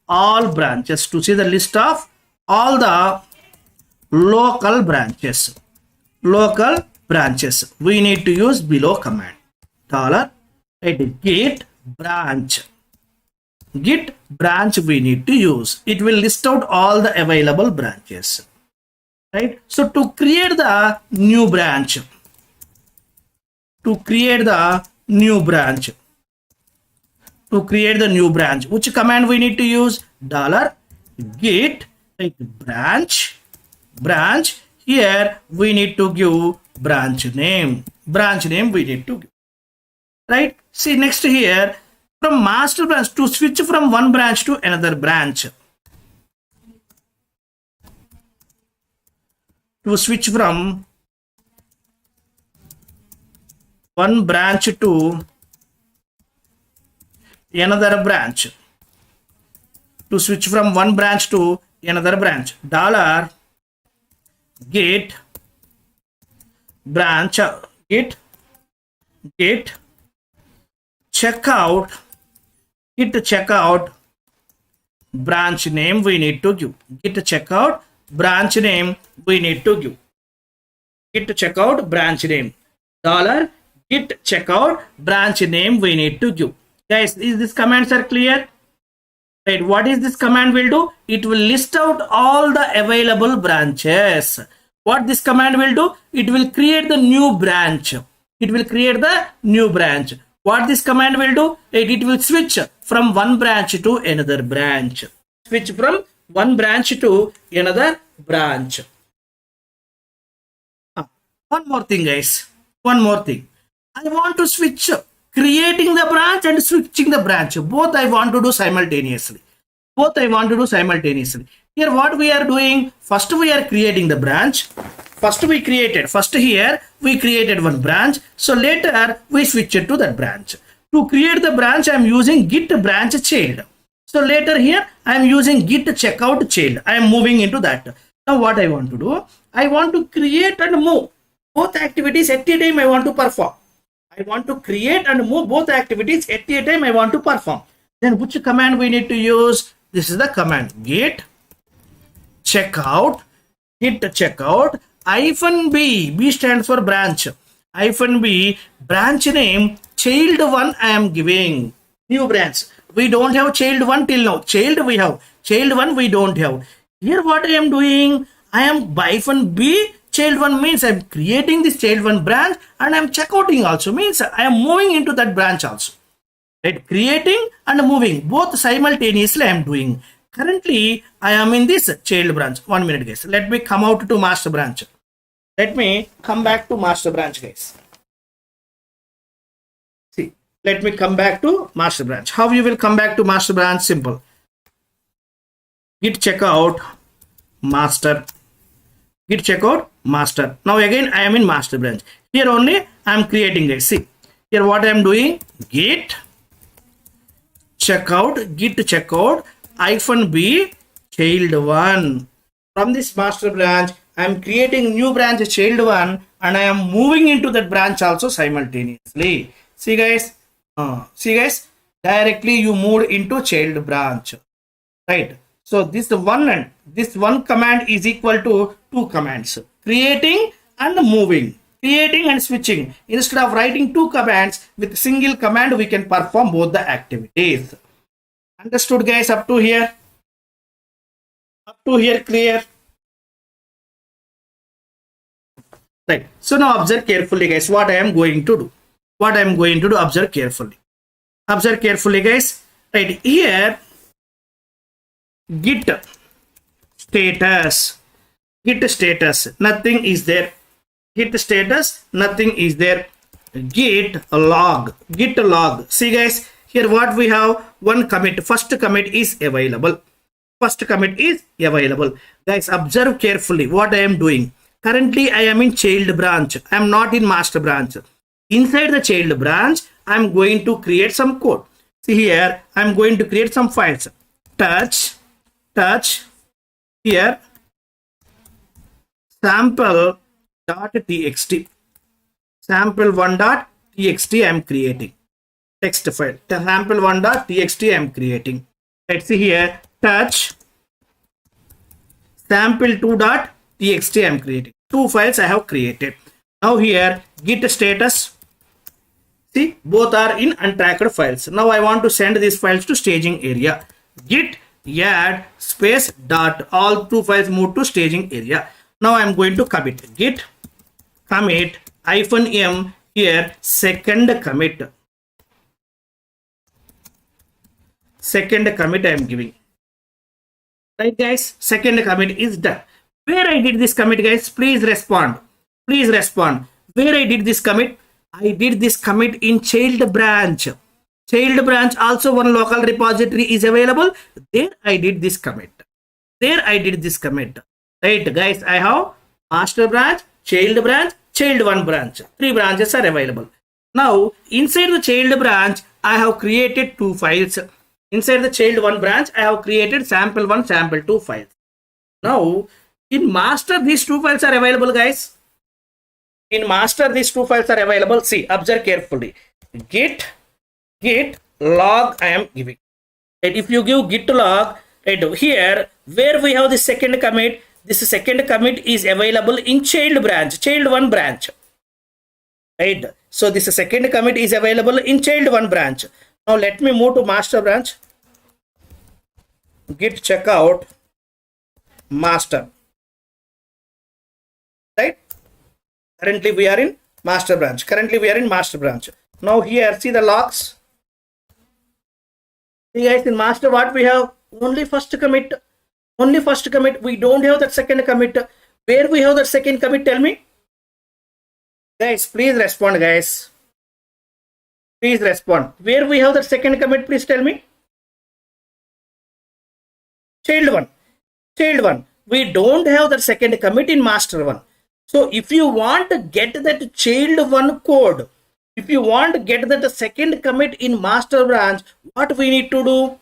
Speaker 1: all branches, to see the list of all the local branches, we need to use below command. Git branch we need to use. It will list out all the available branches, right? So to create the new branch, which command we need to use? $git branch. Here we need to give branch name. We need to give, right? See next here, from master branch, to switch from one branch to another branch. To switch from one branch to another branch. To switch from one branch to another branch. $git branch, git checkout branch name we need to give. Git checkout branch name we need to give. git checkout branch name, dollar git checkout branch name we need to give. Guys, is this commands are clear? Right, what is this command will do? It will list out all the available branches. What this command will do? It will create the new branch. It will create the new branch. What this command will do? It will switch from one branch to another branch. Switch from one branch to another branch. One more thing, guys. One more thing. I want to switch creating the branch and switching the branch. Both I want to do simultaneously. Both I want to do simultaneously. Here what we are doing, first we are creating the branch. First here we created one branch. So later we switch it to that branch. To create the branch I am using git branch child. So later here I am using git checkout child. I am moving into that. Now what I want to do, I want to create and move both activities at a time I want to perform. I want to create and move both activities at a time I want to perform. Then which command we need to use? This is the command git checkout -b. B stands for branch. -b branch name child1 I am giving. New branch. We don't have child1 till now. Child we have. Child1 we don't have. Here what I am doing? I am -b. Child1 means I am creating this child1 branch and I am checkouting also, means I am moving into that branch also. Right? Creating and moving both simultaneously I am doing. Currently I am in this child branch. 1 minute, guys. Let me come out to master branch. Let me come back to master branch, guys. See, let me come back to master branch. How you will come back to master branch? Simple. Git checkout master. Git checkout master. Now again I am in master branch. Here only I am creating, guys. See here what I am doing, git checkout -b child1. From this master branch I am creating new branch child1 and I am moving into that branch also simultaneously. See guys, directly you moved into child branch, right? So this one command is equal to two commands, creating and moving, creating and switching. Instead of writing two commands, with single command we can perform both the activities. Understood, guys? Up to here? Up to here clear? Right. So now observe carefully, guys, what I am going to do. What I am going to do, observe carefully. Observe carefully, guys. Right here, git status, nothing is there. Git status, nothing is there. Git log. See guys, here what we have, one commit. First commit is available. Guys, observe carefully what I am doing. Currently I am in child branch. I am not in master branch. Inside the child branch I am going to create some code. See here I am going to create some files. Touch here sample.txt, sample1.txt I am creating. Text file sample1.txt I am creating. Let's see here, touch sample2.txt I am creating. Two files I have created. Now here git status, see both are in untracked files. Now I want to send these files to staging area. Git add space dot, all two files move to staging area. Now I am going to commit. Git commit -m here, second commit I am giving. Right guys, second commit is done. Where I did this commit, guys? Please respond. Where I did this commit? I did this commit in child branch. Child branch also one local repository is available. There I did this commit. Right guys, I have master branch, child1 branch. Three branches are available. Now inside the child branch I have created two files. Inside the child1 branch I have created sample1, sample2 files. Now in master these two files are available, guys. In master these two files are available. See, observe carefully. Git log I am giving. And if you give git log, right here where we have the second commit, this second commit is available in child branch, child 1 branch, right? So this second commit is available in child 1 branch. Now let me move to master branch. Git checkout master, right? Currently we are in master branch. Now here see the logs. See guys, in master what we have? Only first commit. We don't have that second commit. Where we have that second commit, tell me? Guys, please respond, guys. Please respond. Where we have that second commit, please tell me? Child 1. We don't have that second commit in master 1. So if you want to get that child 1 code, if you want to get that second commit in master branch, what we need to do?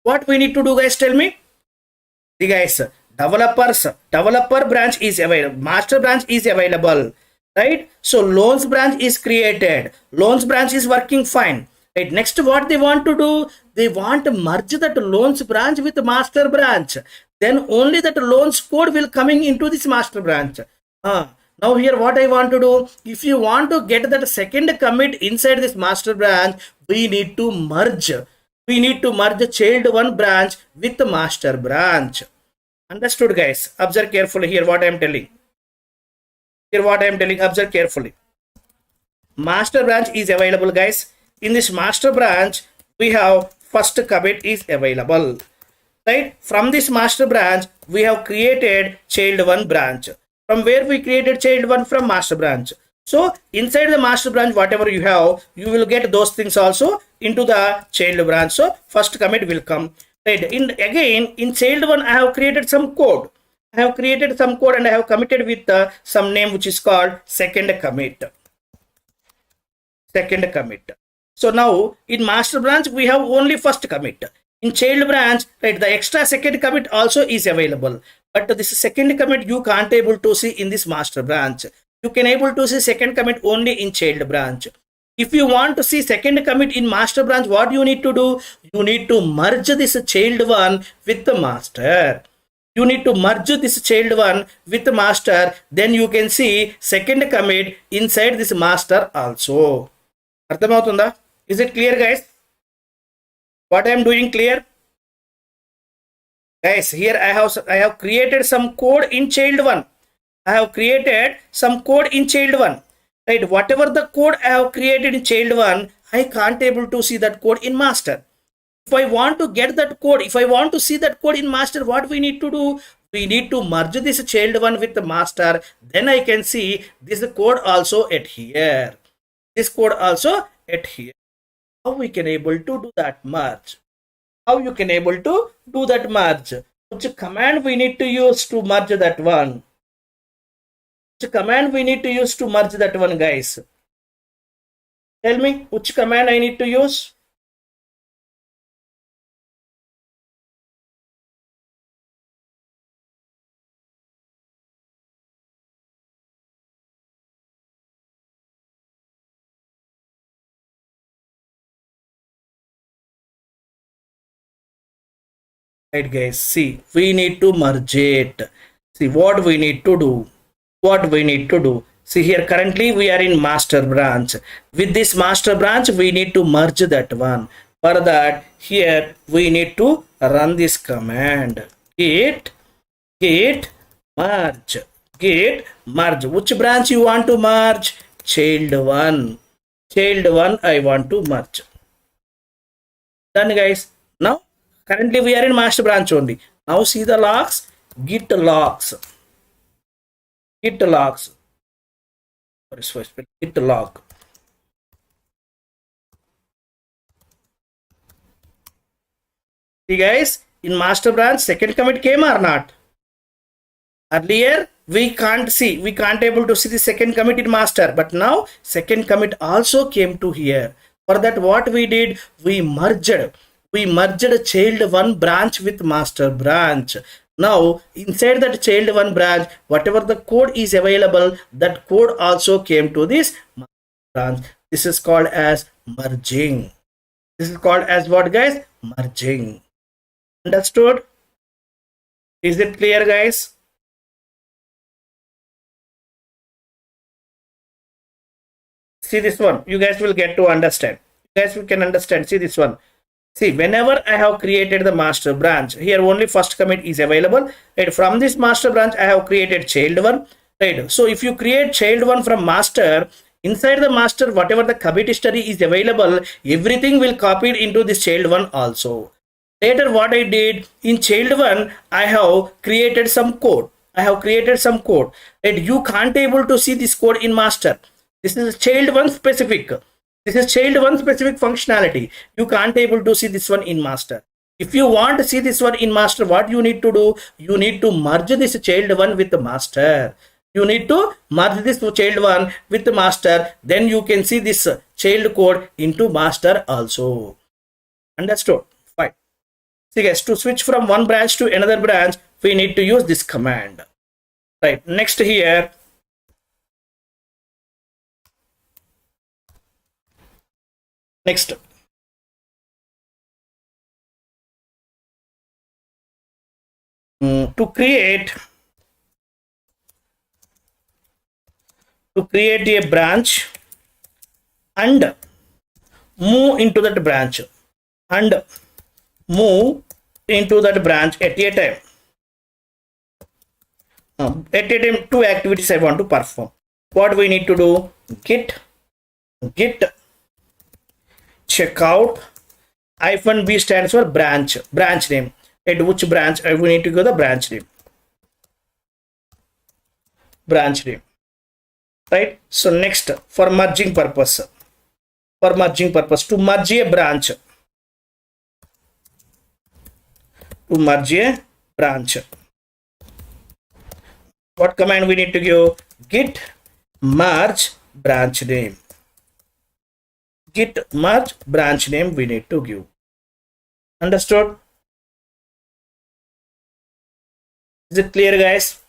Speaker 1: Guys, tell me? See guys, developer branch is available, master branch is available, right? So loans branch is created, loans branch is working fine, right? Next what they want to do, they want to merge that loans branch with the master branch, then only that loans code will coming into this master branch. Now here what I want to do, if you want to get that second commit inside this master branch, we need to merge child 1 branch with the master branch. Understood guys? Observe carefully here what I am telling. Observe carefully. Master branch is available guys. In this master branch, we have first commit is available, right? From this master branch, we have created child 1 branch. From where we created child 1? From master branch. So inside the master branch, whatever you have, you will get those things also into the child branch. So first commit will come, right? Again in child 1, I have created some code. And I have committed with some name which is called second commit. So now in master branch, we have only first commit. In child branch, right, the extra second commit also is available. But this second commit you can't able to see in this master branch. You can able to see second commit only in child branch. If you want to see second commit in master branch, what you need to do? You need to merge this child 1 with the master. Then you can see second commit inside this master also. Arthamavutunda? Is it clear guys? What I am doing clear? Guys, here I have created some code in child 1. Right, whatever the code I have created in child 1, I can't able to see that code in master. If I want to get that code, if I want to see that code in master, what we need to do? We need to merge this child 1 with the master. Then I can see this code also at here. How we can able to do that merge? How you can able to do that merge? Which command we need to use to merge that one? Guys? Tell me which command I need to use? Right guys, see, we need to merge it. See what we need to do. See here, currently we are in master branch. With this master branch, we need to merge that one. For that, here we need to run this command. Git merge. Which branch you want to merge? Child 1. I want to merge. Done guys. Now currently we are in master branch only. Now see the logs. Git logs. Git log. See guys, in master branch, second commit came or not? Earlier we can't able to see the second commit in master, but now second commit also came to here. For that, what we did, we merged child 1 branch with master branch. Now inside that child 1 branch, whatever the code is available, that code also came to this branch. This is called as merging. This is called as what guys? Merging. Understood? Is it clear guys? See this one, you guys will get to understand. You guys can understand. See this one. See, whenever I have created the master branch, here only first commit is available. Right? From this master branch, I have created child one. Right? So if you create child one from master, inside the master, whatever the commit history is available, everything will copied into this child one also. Later, what I did in child one, I have created some code. Right? You can't able to see this code in master. This is child one specific. This is child one specific functionality. You can't able to see this one in master. If you want to see this one in master, what you need to do? You need to merge this child one with the master. You need to merge this child one with the master. Then you can see this child code into master also. Understood? Fine. See guys, to switch from one branch to another branch, we need to use this command. Right. Next here. Next. To create a branch and move into that branch at a time. At a time, two activities I want to perform. What we need to do? Git checkout -b stands for branch name. At which branch we need to go the branch name. Right? So next, for merging purpose, to merge a branch, what command we need to give? Git merge branch name. We need to give. Understood? Is it clear, guys?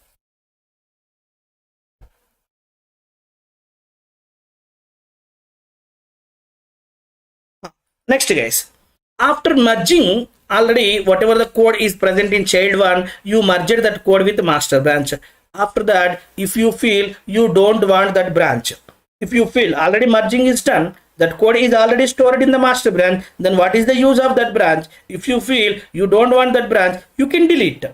Speaker 1: Next, guys, after merging, already whatever the code is present in child one, you merged that code with master branch. After that, if you feel you don't want that branch, if you feel already merging is done, that code is already stored in the master branch, then what is the use of that branch? If you feel you don't want that branch, you can delete.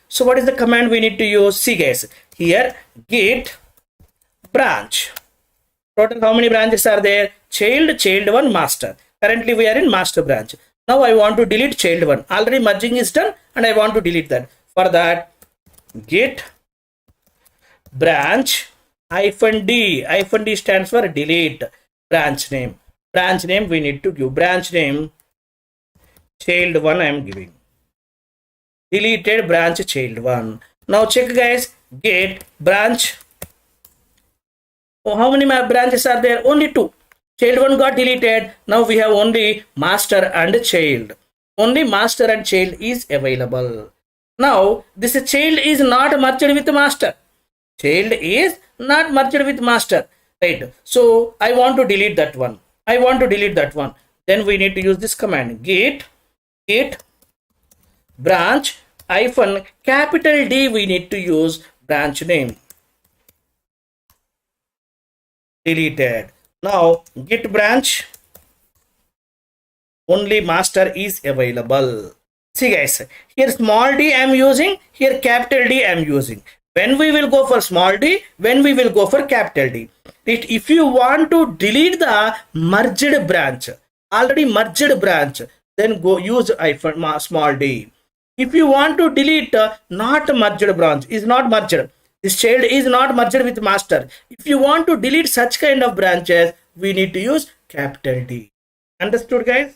Speaker 1: So what is the command we need to use? See guys, here git branch. Total how many branches are there? Child one, master. Currently we are in master branch. Now I want to delete child one. Already merging is done and I want to delete that. For that, git branch -d stands for delete branch name. We need to give branch name child one. I am giving deleted branch child one. Now check guys, git branch. Oh, how many branches are there? Only two. Child one got deleted. Now we have only master and child. Only master and child is available. Now this child is not merged with master. Right? So I want to delete that one. Then we need to use this command git branch -D. We need to use branch name. Deleted. Now git branch, only master is available. See guys, here small d I am using, here capital D I am using. When we will go for small d, when we will go for capital D. If you want to delete the merged branch, already merged branch, then go use small d. If you want to delete not merged branch, is not merged, this child is not merged with master. If you want to delete such kind of branches, we need to use capital D. Understood guys?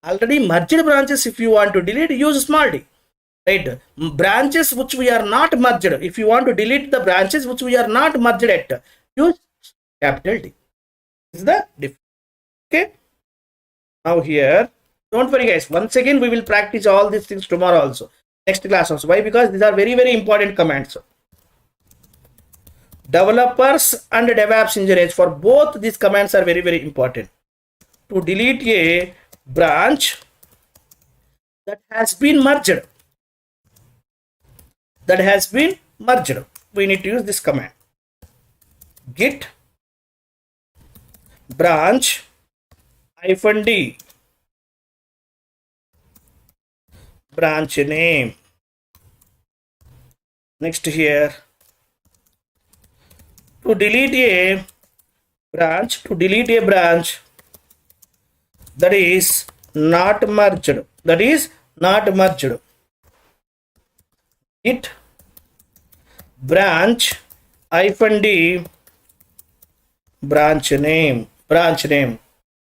Speaker 1: Already merged branches, if you want to delete, use small d. Right? Branches which we are not merged, if you want to delete the branches which we are not merged at, use capital D. This is the difference. Okay? Now here, don't worry guys, once again we will practice all these things tomorrow also. Next class also. Why? Because these are very, very important commands. Developers and DevOps engineers, for both these commands are very, very important. To delete a branch that has been merged, we need to use this command git branch hyphen D, branch name. Next here, to delete a branch, that is not merged, it branch hyphen D, branch name,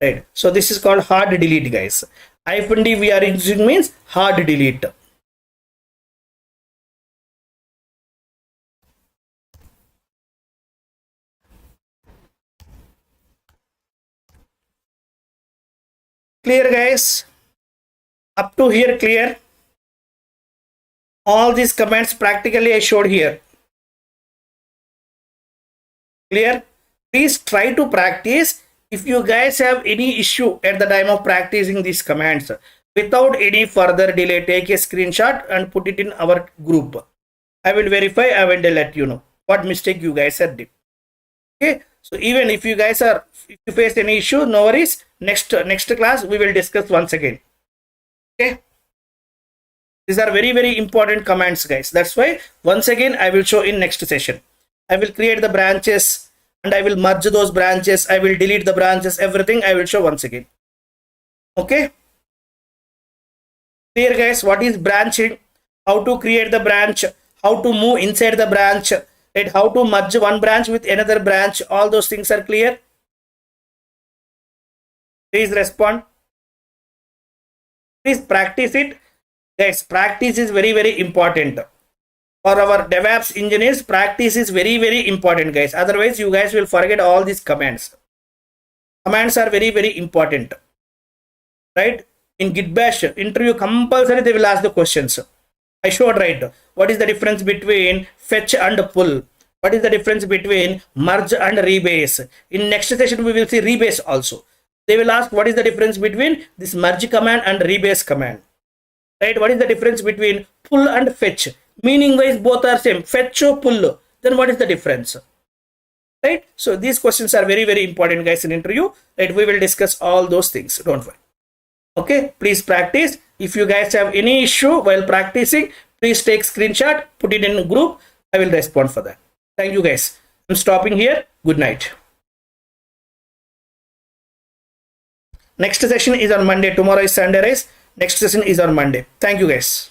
Speaker 1: right? So this is called hard delete, guys. Hyphen D we are using means hard delete. Clear, guys? Up to here clear? All these commands practically I showed here. Clear? Please try to practice. If you guys have any issue at the time of practicing these commands, without any further delay, take a screenshot and put it in our group. I will verify, I will let you know what mistake you guys have did. Okay, so even if you guys are, if you face any issue, no worries. Next class we will discuss once again. Okay, these are very important commands, guys. That's why once again I will show in next session. I will create the branches and I will merge those branches. I will delete the branches, everything I will show once again. Okay, clear, guys? What is branching, how to create the branch, how to move inside the branch, right? How to merge one branch with another branch, all those things are clear? Please respond. Please practice it, guys. Practice is very important for our DevOps engineers. Practice is very important, guys. Otherwise you guys will forget all these commands. Commands are very important, right? In Git Bash interview compulsory they will ask the questions. I showed, right? What is the difference between fetch and pull? What is the difference between merge and rebase? In next session we will see rebase also. They will ask what is the difference between this merge command and rebase command, right? What is the difference between pull and fetch? Meaning wise both are same, fetch or pull, then what is the difference, right? So these questions are very important, guys, in interview, right? We will discuss all those things, don't worry. Okay, please practice. If you guys have any issue while practicing, please take screenshot, put it in a group. I will respond for that. Thank you, guys. I'm stopping here. Good night. Next session is on Monday. Tomorrow is Sunday, guys. Next session is on Monday. Thank you, guys.